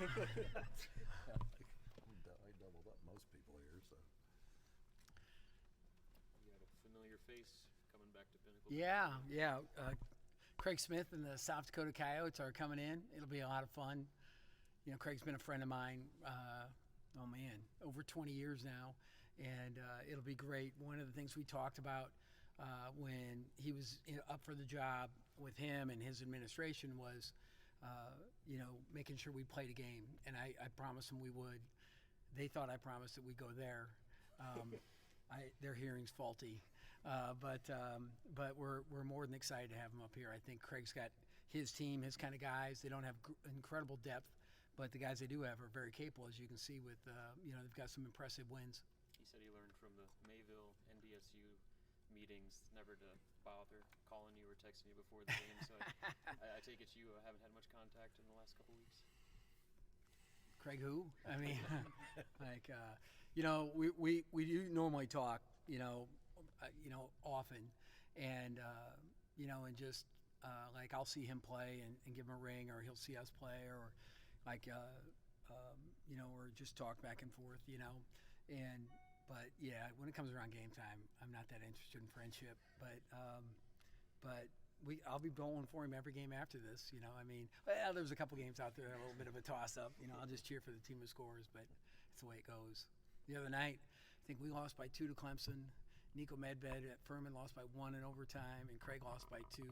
I doubled up most people here, so. You got a familiar face coming back to Pinnacle. Yeah. Craig Smith and the South Dakota Coyotes are coming in. It'll be a lot of fun. Craig's been a friend of mine, over 20 years now, and it'll be great. One of the things we talked about when he was up for the job with him and his administration was, making sure we played a game, and I promised them we would. They thought I promised that we'd go there. Their hearing's faulty, but we're more than excited to have him up here. I think Craig's got his team, his kind of guys. They don't have incredible depth, but the guys they do have are very capable, as you can see with they've got some impressive wins. He said he learned from the Mayville NDSU meetings never to bother calling you or texting you before the game. So I take it you haven't had much contact in the last couple weeks. Craig who? I mean, we do normally talk, often, and and just I'll see him play and give him a ring, or he'll see us play, or or just talk back and forth, But yeah, when it comes around game time, I'm not that interested in friendship. But I'll be bowling for him every game after this. There's a couple games out there a little bit of a toss-up. I'll just cheer for the team who scores, but it's the way it goes. The other night, I think we lost by 2 to Clemson. Nico Medved at Furman lost by 1 in overtime, and Craig lost by 2.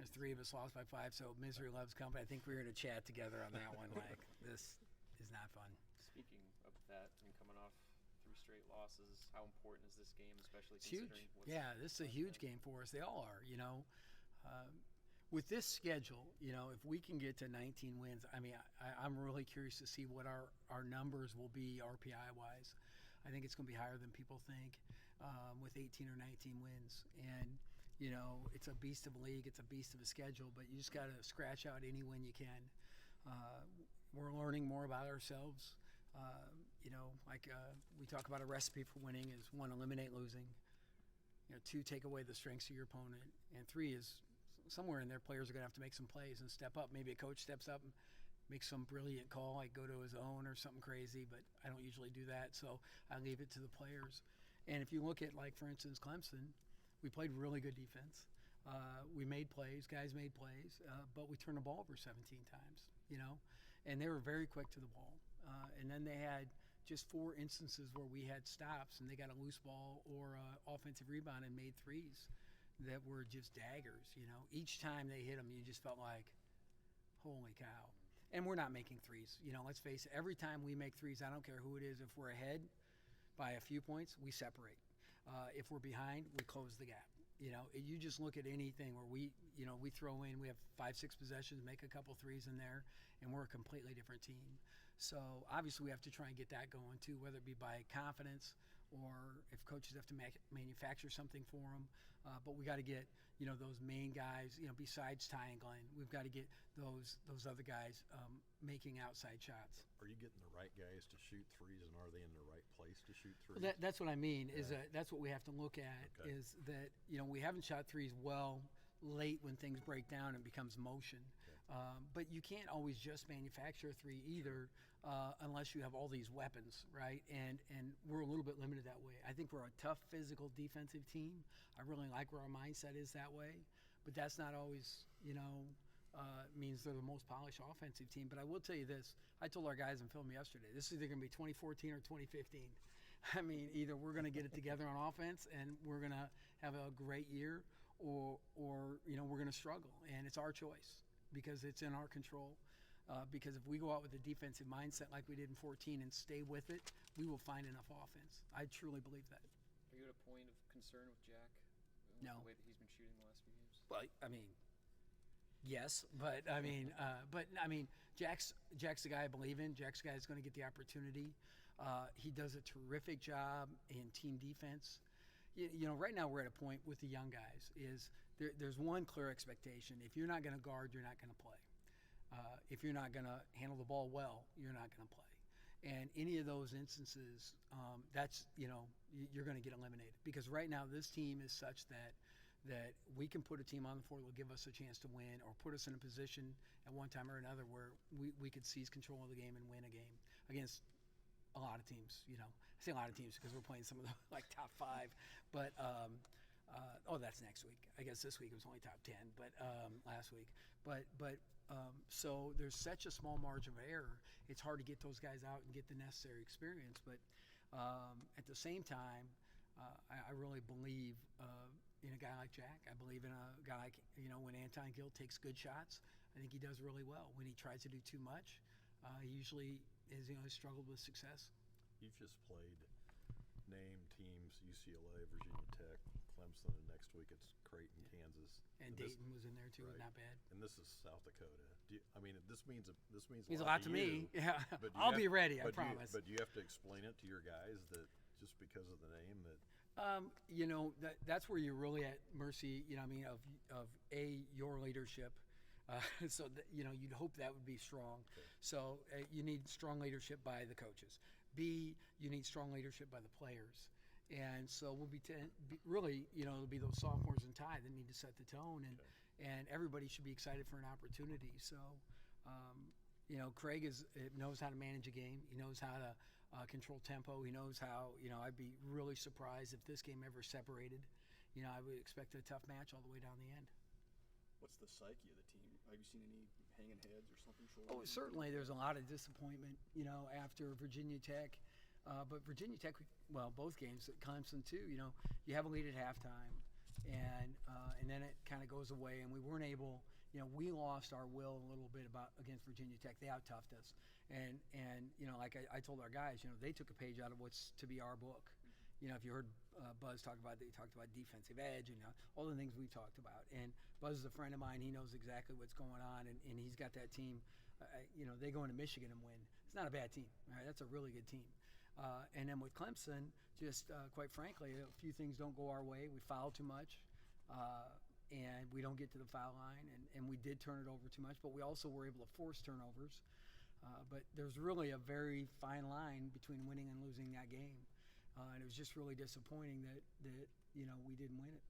There's 3 of us lost by 5, so misery loves company. I think we're going to chat together on that one. This is not fun. Speaking of that, and coming off 3 straight losses, how important is this game, especially It's considering huge. what's This is a huge game for us. They all are, With this schedule, if we can get to 19 wins, I'm really curious to see what our numbers will be RPI-wise. I think it's going to be higher than people think with 18 or 19 wins. And, it's a beast of a league. It's a beast of a schedule, but you just got to scratch out any win you can. We're learning more about ourselves. We talk about a recipe for winning is 1, eliminate losing. 2, take away the strengths of your opponent. And 3 is somewhere in there, players are going to have to make some plays and step up. Maybe a coach steps up and makes some brilliant call, like go to his own or something crazy, but I don't usually do that, so I leave it to the players. And if you look at, for instance, Clemson, we played really good defense. We made plays, guys made plays, but we turned the ball over 17 times, and they were very quick to the ball. And then they had just 4 instances where we had stops and they got a loose ball or offensive rebound and made threes that were just daggers, Each time they hit them, you just felt like, holy cow. And we're not making threes. Let's face it, every time we make threes, I don't care who it is, if we're ahead by a few points, we separate. If we're behind, we close the gap. You just look at anything where we throw in, we have 5-6 possessions, make a couple threes in there, and we're a completely different team. So obviously we have to try and get that going too, whether it be by confidence or if coaches have to manufacture something for them. But we got to get, those main guys, besides Ty and Glenn, we've got to get those other guys making outside shots. Are you getting the right guys to shoot threes, and are they in the right place to shoot threes? Well, that's what I mean, is that's what we have to look at, is that, we haven't shot threes well late when things break down and becomes motion. But you can't always just manufacture a 3 either unless you have all these weapons, right? And we're a little bit limited that way. I think we're a tough physical defensive team. I really like where our mindset is that way. But that's not always, means they're the most polished offensive team. But I will tell you this. I told our guys in film yesterday, this is either going to be 2014 or 2015. Either we're going to get it together on offense and we're going to have a great year, or we're going to struggle. And it's our choice because it's in our control. Because if we go out with a defensive mindset like we did in 14 and stay with it, we will find enough offense. I truly believe that. Are you at a point of concern with Jack? No. The way that he's been shooting the last few games? Well, yes, but Jack's the guy I believe in. Jack's the guy that's going to get the opportunity. He does a terrific job in team defense. Right now we're at a point with the young guys is there's one clear expectation. If you're not going to guard, you're not going to play. If you're not going to handle the ball well, you're not going to play. And any of those instances, you're going to get eliminated. Because right now this team is such that that we can put a team on the floor that will give us a chance to win, or put us in a position at one time or another where we could seize control of the game and win a game against a lot of teams. I say a lot of teams because we're playing some of the top 5, but that's next week. I guess this week it was only top 10, but last week. So there's such a small margin of error. It's hard to get those guys out and get the necessary experience. But at the same time, I really believe in a guy like Jack. I believe in a guy like, when Anton Gill takes good shots, I think he does really well. When he tries to do too much, he usually has struggled with success. You've just played named teams: UCLA, Virginia Tech, Clemson, and next week it's Creighton, Kansas, and Dayton was in there too. Right. Not bad. And this is South Dakota. This means a lot to me. You, yeah, I'll be ready. I But promise. do you have to explain it to your guys that just because of the name that? That's where you're really at mercy. Of your leadership. So that, you'd hope that would be strong. Okay. So you need strong leadership by the coaches. B, you need strong leadership by the players. And so we'll really, it'll be those sophomores and Ty that need to set the tone, and everybody should be excited for an opportunity. So, Craig knows how to manage a game. He knows how to control tempo. He knows how. I'd be really surprised if this game ever separated. I would expect a tough match all the way down the end. What's the psyche of the team? Have you seen any hanging heads or something? Oh, certainly. There's a lot of disappointment, after Virginia Tech. But Virginia Tech, both games, Clemson too, you have a lead at halftime, and then it kind of goes away, and we weren't able, we lost our will a little bit against Virginia Tech. They out-toughed us. And like I told our guys, they took a page out of what's to be our book. If you heard Buzz talk about that, he talked about defensive edge and all the things we've talked about. And Buzz is a friend of mine. He knows exactly what's going on, and he's got that team. They go into Michigan and win. It's not a bad team. Right? That's a really good team. And then with Clemson, just quite frankly, a few things don't go our way. We foul too much, and we don't get to the foul line, and we did turn it over too much, but we also were able to force turnovers. But there's really a very fine line between winning and losing that game. And it was just really disappointing that we didn't win it.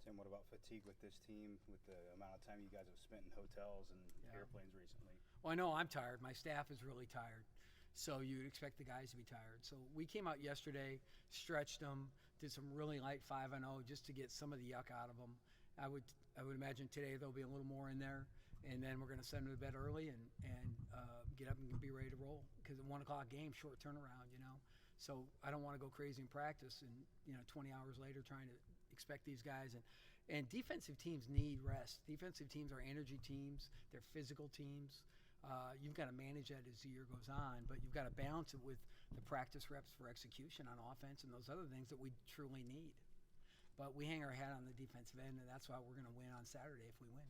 Tim, what about fatigue with this team, with the amount of time you guys have spent in hotels and airplanes recently? Well, I know I'm tired. My staff is really tired. So you'd expect the guys to be tired. So we came out yesterday, stretched them, did some really light 5-0 just to get some of the yuck out of them. I would imagine today there'll be a little more in there, and then we're going to send them to bed early and get up and be ready to roll, because a 1 o'clock game, short turnaround, So I don't want to go crazy in practice and 20 hours later trying to expect these guys. And defensive teams need rest. Defensive teams are energy teams. They're physical teams. You've got to manage that as the year goes on, but you've got to balance it with the practice reps for execution on offense and those other things that we truly need. But we hang our hat on the defensive end, and that's why we're going to win on Saturday if we win.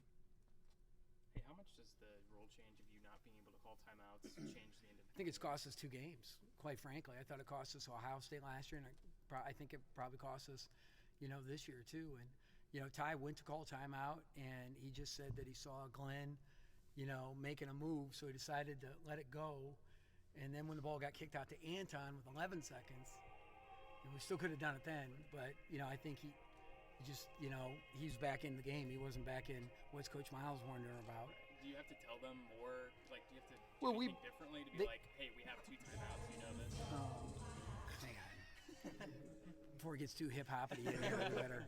Hey, how much does the rule change of you not being able to call timeouts change the individual? I think it's cost us 2 games, quite frankly. I thought it cost us Ohio State last year, and I think it probably cost us, this year too. And, Ty went to call timeout, and he just said that he saw Glenn, making a move, so he decided to let it go. And then when the ball got kicked out to Anton with 11 seconds, and we still could have done it then, but, I think he just, he's back in the game. He wasn't back in what's Coach Miles wondering about. Do you have to tell them more? Like, do you have to do Well, anything differently to be like, hey, we have 2 timeouts, you know this? Oh, hang on. Before it gets too hip-hoppity in here, we better.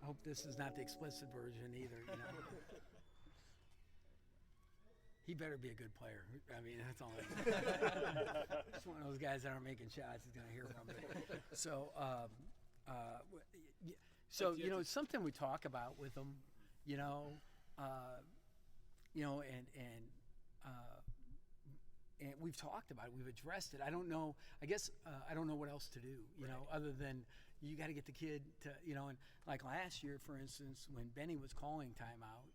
I hope this is not the explicit version either, He better be a good player. I mean, that's all I Just one of those guys that aren't making shots he's going to hear from. So, it's something we talk about with them, and we've talked about it. We've addressed it. I don't know. I guess I don't know what else to do, other than you got to get the kid to, and like last year, for instance, when Benny was calling timeout,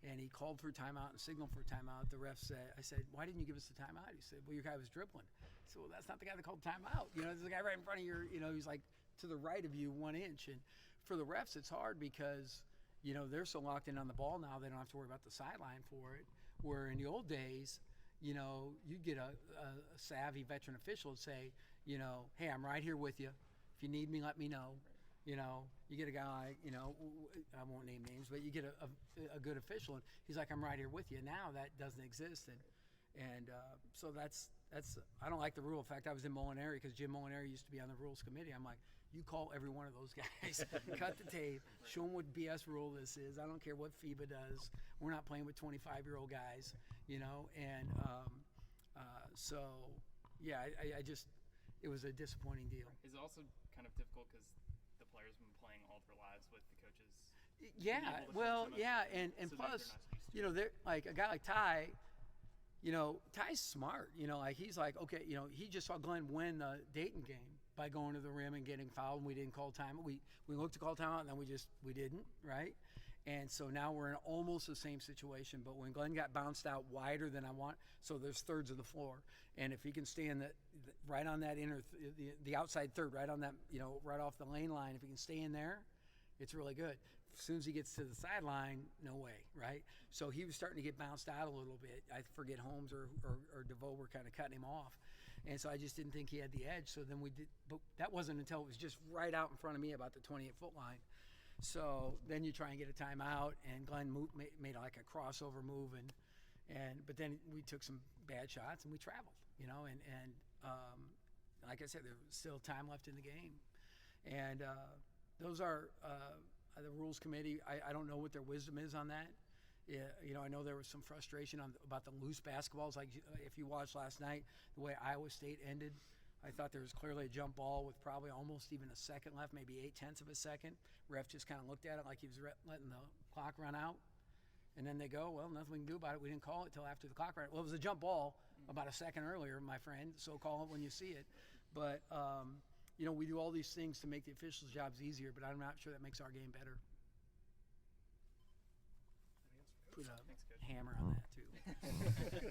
and he called for timeout and signaled for timeout, the ref said, I said, why didn't you give us the timeout? He said, well, your guy was dribbling. I said, well, that's not the guy that called timeout. There's a guy right in front of your, he's like to the right of you 1 inch. And for the refs, it's hard because, they're so locked in on the ball now, they don't have to worry about the sideline for it. Where in the old days, you'd get a savvy veteran official and say, hey, I'm right here with you. If you need me, let me know. You know, you get a guy like, you know, I won't name names, but you get a good official, and he's like, I'm right here with you. Now that doesn't exist, and so that's I don't like the rule. In fact, I was in Molinari because Jim Molinari used to be on the rules committee. I'm like, you call every one of those guys, cut the tape, show them what BS rule this is. I don't care what FIBA does. We're not playing with 25-year-old guys, you know, and so yeah, I just it was a disappointing deal. Is it also kind of difficult because the players have been playing all their lives with the coaches? Yeah, Being able to well, show them yeah, everything, and so that plus, they're not used to you know, it. they're like a guy like Ty. You know, Ty's smart. You know, like he's like, okay, you know, he just saw Glenn win the Dayton game by going to the rim and getting fouled, and we didn't call timeout. We looked to call timeout, and then we didn't, right? And so now we're in almost the same situation. But when Glenn got bounced out wider than I want, so there's thirds of the floor, and if he can stay in right on that the outside third, right on that, you know, right off the lane line, if he can stay in there, it's really good. As soon as he gets to the sideline, no way, right? So he was starting to get bounced out a little bit. I forget Holmes or DeVoe were kind of cutting him off. And so I just didn't think he had the edge. So then we did, but that wasn't until it was just right out in front of me about the 28-foot line. So then you try and get a timeout, and Glenn made like a crossover move, but then we took some bad shots and we traveled, you know, and like I said, there was still time left in the game. And those are the rules committee. I don't know what their wisdom is on that. Yeah, you know, I know there was some frustration about the loose basketballs. Like if you watched last night, the way Iowa State ended, I thought there was clearly a jump ball with probably almost even a second left, maybe 0.8 of a second. Ref just kind of looked at it like he was letting the clock run out. And then they go, well, nothing we can do about it. We didn't call it till after the clock ran out. Well, it was a jump ball about a second earlier, my friend, so call it when you see it. But, you know, we do all these things to make the officials' jobs easier, but I'm not sure that makes our game better. Put a Thanks, Coach. hammer on that, too.